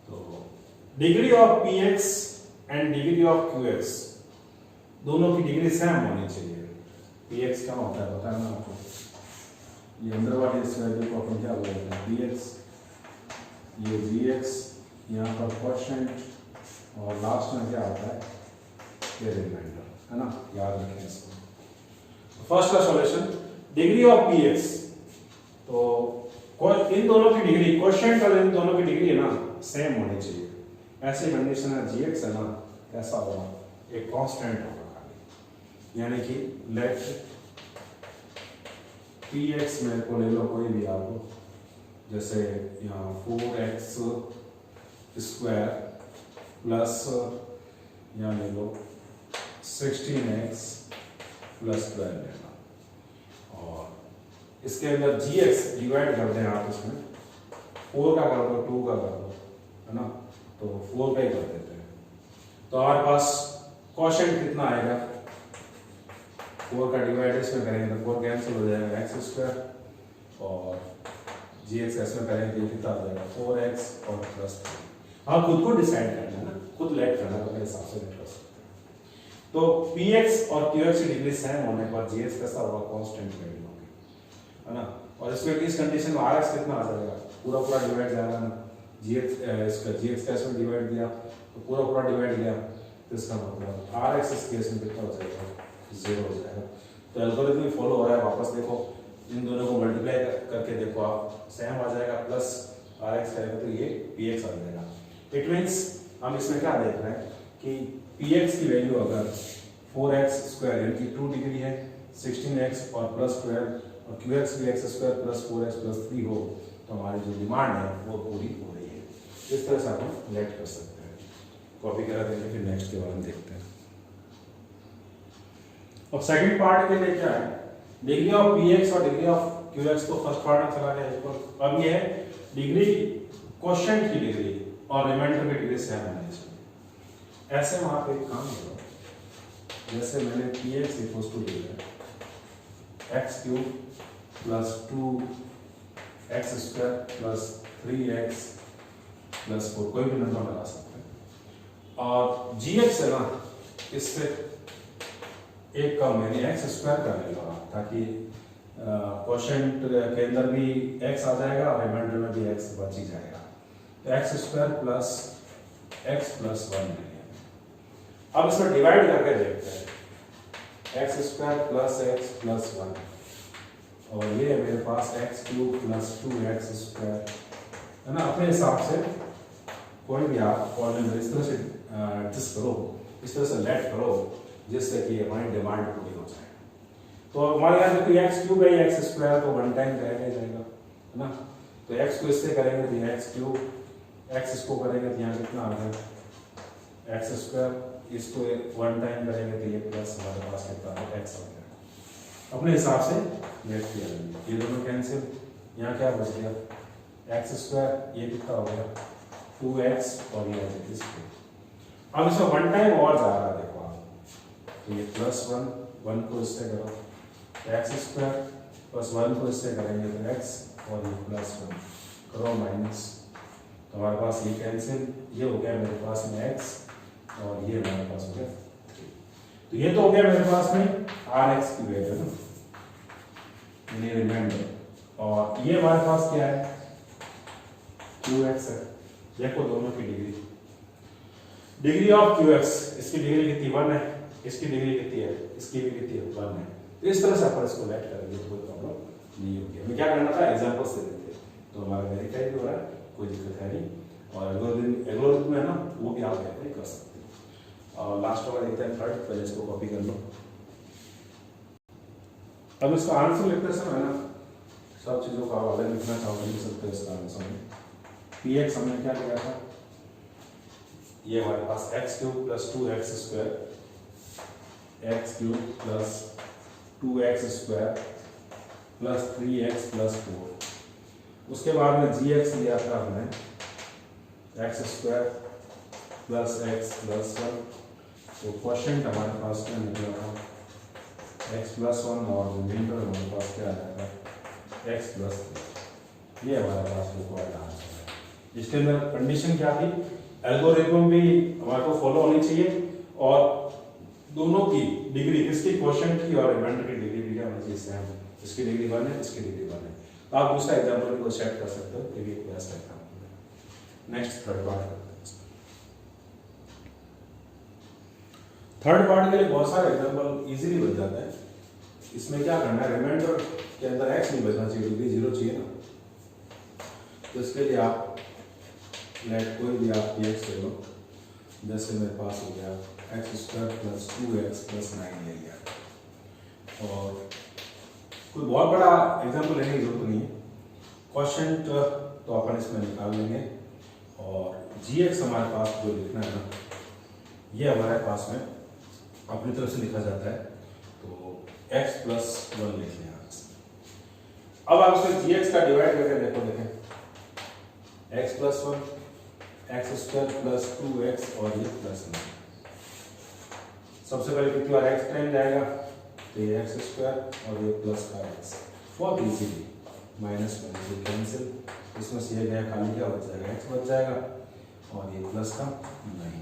तो degree of px and degree of qx दोनों की डिग्री सेम होनी चाहिए। px क्या होता है बताना आपको, ये अंदर वाली इस वैल्यू को अपन क्या बोलते हैं px, ये gx, यहाँ पर क्वोशिएंट और लास्ट में क्या होता है ये रिमाइंडर, है ना, याद रखें इसको। फर्स्ट का सॉल्यूशन, डिग्री ऑफ px, तो इन दोनों की डिग्री, क्वोशिएंट और इन दोनों की डिग्री है ना सेम होनी चाहिए। ऐसी कंडीशन है gx है ना कैसा होगा, एक कांस्टेंट होगा खाली, यानी कि लेट px मेरे को ले लो कोई भी आपको, जैसे यहाँ 4x स्क्वायर प्लस यहाँ ले लो 16x प्लस 12 लेना, और इसके अंदर gx डिवाइड कर दें आप, इसमें 4 का कर दो 2 का कर दो, है ना, तो 4 का ही कर देते हैं। तो हमारे पास क्वोशिएंट कितना आएगा, 4 का डिवाइड इसमें करेंगे तो 4 कैंसिल हो जाएगा x स्क्वायर, और gx इसमें करेंगे तो कितना आ जाएगा 4x और प्लस 3। हाँ खुद को डिसाइड करना है ना, खुद लेट करना है, अपने हिसाब से लेट कर सकते हैं। तो px और qx की डिग्री सेम होने पर gx कैसा होगा, कांस्टेंट वैल्यू होगी, है ना। और इसमें इस कंडीशन में rx कितना आ जाएगा, पूरा पूरा डिवाइड जाएगा ना, gx इसका gx का इसमें डिवाइड दिया तो पूरा पूरा डिवाइड दिया, तो इसका मतलब rx इस केस में कितना हो जाएगा 0 हो जाएगा। तो एल्गोरिथम फॉलो हो रहा है, वापस देखो इन दोनों को मल्टीप्लाई करके देखो आप, सेम आ जाएगा, प्लस rx करेगा तो ये px आ जाएगा। इट मींस हम इसमें क्या देख रहे हैं कि px की वैल्यू अगर 4x स्क्वायर यानी कि 2 डिग्री है, 16x और प्लस 12 और qx भी x square plus 4x plus 3 हो, तो हमारी जो डिमांड है वो पूरी हो रही है। इस तरह से हम लेट कर सकते हैं। कॉपी करा देंगे, फिर नेक्स्ट के बारे में देखते हैं। और सेकंड पार्ट के लिए क्या है, डिग्री ऑफ px और डिग्री ऑफ qx, तो फर्स्ट पार्ट में चला गया इक्वल। अब ये है डिग्री क्वोशिएंट की डिग्री और रिमाइंडर की डिग्री सेम होनी चाहिए। ऐसे वहां पे एक काम करो, जैसे मैंने px इक्वल्स टू लिया x cube plus 2x square plus 3x plus 4, कोई भी नंबर लगा सकते हैं, और gx है ना इससे एक कम यानी x स्क्वायर का ले लो, ताकि क्वोशिएंट के अंदर भी x आ जाएगा और रिमाइंडर में भी x बच ही जाएगा। तो x square plus x plus 1 ले लिया। अब इसमें डिवाइड करके देखते हैं, x square plus x plus 1, और ये है मेरे पास x cube plus 2x square, है ना। अपने हिसाब से कोई भी आप पॉलिनोमियल इस तरह से एडजस्ट करो, इस तरह से लेट करो जिससे कि हमारी डिमांड पूरी हो जाए। तो हमारे यहाँ देखो x क्यूब है, x स्क्वायर तो 1 टाइम रहेगा ही रहेगा, है ना। तो x को इससे करेंगे तो x क्यूब, x इसको करेंगे तो यहाँ कितना आ गया x स्क्वायर, इसको 1 टाइम करेंगे तो ये प्लस हमारे पास कितना है x आ गया। अपने हिसाब से लेट किया, ये दोनों कैंसिल, यहाँ क्या बच गया एक्स स्क्वायर, ये कितना हो गया 2x और ये एज इट। अब इसमें वन टाइम और जा रहा है, देखो आप, तो ये +1 को इससे करो एक्स स्क्वायर +1 को इससे करेंगे तो x और ये +1 करो माइनस, तो हमारे पास ये कैंसिल, ये हो गया मेरे पास में x और ये हमारे पास हो गया 3। तो ये तो हो गया मेरे पास में Rx की वैल्यू ना, ये रिमाइंडर, और ये हमारे पास क्या है Qx है। देखो दोनों की डिग्री ऑफ Qx, इसकी डिग्री कितनी 1 है, इसकी डिग्री कितनी है, इसकी भी कितनी है 1 है। तो इस तरह से अपन इसको लेट करेंगे तो कोई प्रॉब्लम नहीं होगी। हमें क्या करना था, एग्जांपल से लेते, तो हमारा वेरीफाई भी हो रहा है, कोई दिक्कत है नहीं, और एल्गोरिथम है ना, वो भी आप वेरीफाई कर सकते हैं। और लास्ट वाला देखते हैं थर्ड, पहले इसको कॉपी कर लो। अब इसका आंसर लिखते समय है ना, सब चीजों का आप अलग लिखना चाहोगे लिख सकते हो इसका आंसर में। px हमने क्या लिया था, ये हमारे पास x³ + 2x² x³ + 2x² + 3x + 4। उसके बाद में gx लिया था हमने x² + x + 1, तो क्वोशिएंट हमारे पास क्या निकला था x + 1 और रिमाइंडर हमारे पास क्या आया था x + 3। ये हमारे पास रिक्वायर्ड आंसर है। इसके अंदर कंडीशन क्या थी, एल्गोरिथम भी हमारे को फॉलो होनी चाहिए और दोनों की डिग्री, किसकी क्वोशिएंट की और रिमाइंडर की डिग्री भी क्या होनी चाहिए सेम, इसकी डिग्री 1 है, इसकी डिग्री 1 है। तो आप दूसरा एग्जांपल को सेट कर सकते हो, ये भी एक बेस्ट एग्जांपल है। नेक्स्ट थर्ड पार्ट करते हैं। थर्ड पार्ट के लिए बहुत सारे एग्जांपल इजीली बन जाते हैं। इसमें क्या करना है, रिमाइंडर के अंदर x नहीं बचना चाहिए, डिग्री 0 चाहिए ना, तो इसके लिए आप लेट कोई भी आप px ले लो, जैसे मेरे पास हो गया x² + 2x + 9 ले लिया, और कोई बहुत बड़ा एग्जांपल लेने की जरूरत नहीं है, क्वोशिएंट तो अपन इसमें निकाल लेंगे, और gx हमारे पास जो लिखना है ना, ये हमारे पास में अपनी तरफ से लिखा जाता है, तो x + 1 लिख लें। अब आप इसमें gx का डिवाइड करके देखो, देखें x + 1 x² + 2x और ये +9। सबसे पहले कितनी बार x टाइम जाएगा, तो ये x² और ये प्लस का x, बहुत इजीली माइनस कैंसिल, इसमें से ये गया खाली, क्या बच जाएगा x बच जाएगा, और ये प्लस का 9।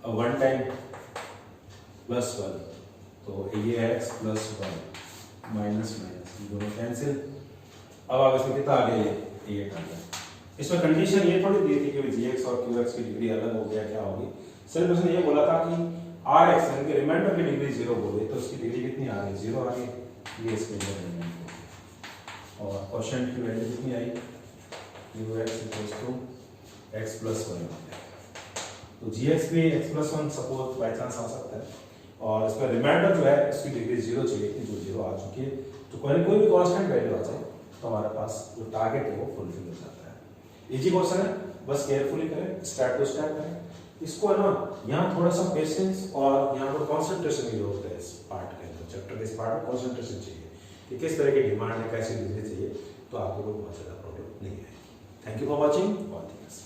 अब 1 टाइम +1, तो ये x + 1 माइनस दोनों कैंसिल। अब आप इसमें कितना आ गया, ये कर दिया। इसमें कंडीशन ये थोड़ी दी थी कि gx और qx की डिग्री अलग हो गया, क्या होगी, सिर्फ उसने ये बोला था कि rx यानी कि रिमाइंडर की डिग्री 0 बोले, तो उसकी डिग्री कितनी आ गई 0 आ गई, ये इसके अंदर रिमाइंडर, और क्वोशिएंट की वैल्यू कितनी आई qx = x + 1 आ गया। तो gx भी x + 1 सपोज बाय चांस आ सकता है, और इसका रिमाइंडर जो है उसकी डिग्री 0 चाहिए थी, जो 0 आ चुकी है, तो कोई भी कांस्टेंट वैल्यू आ जाए तो हमारे पास जो टारगेट है वो फुलफिल हो जाता है। इजी क्वेश्चन है, बस केयरफुली करें, स्टेप टू स्टेप करें इसको, है ना। यहाँ थोड़ा सा पेशेंस और यहाँ पर कंसंट्रेशन की जरूरत है। इस पार्ट के अंदर, चैप्टर के इस पार्ट में कंसंट्रेशन चाहिए कि किस तरह की डिमांड है, कैसी डिग्री चाहिए, तो आपको कोई बहुत ज़्यादा प्रॉब्लम नहीं है। Thank you for watching, all the best.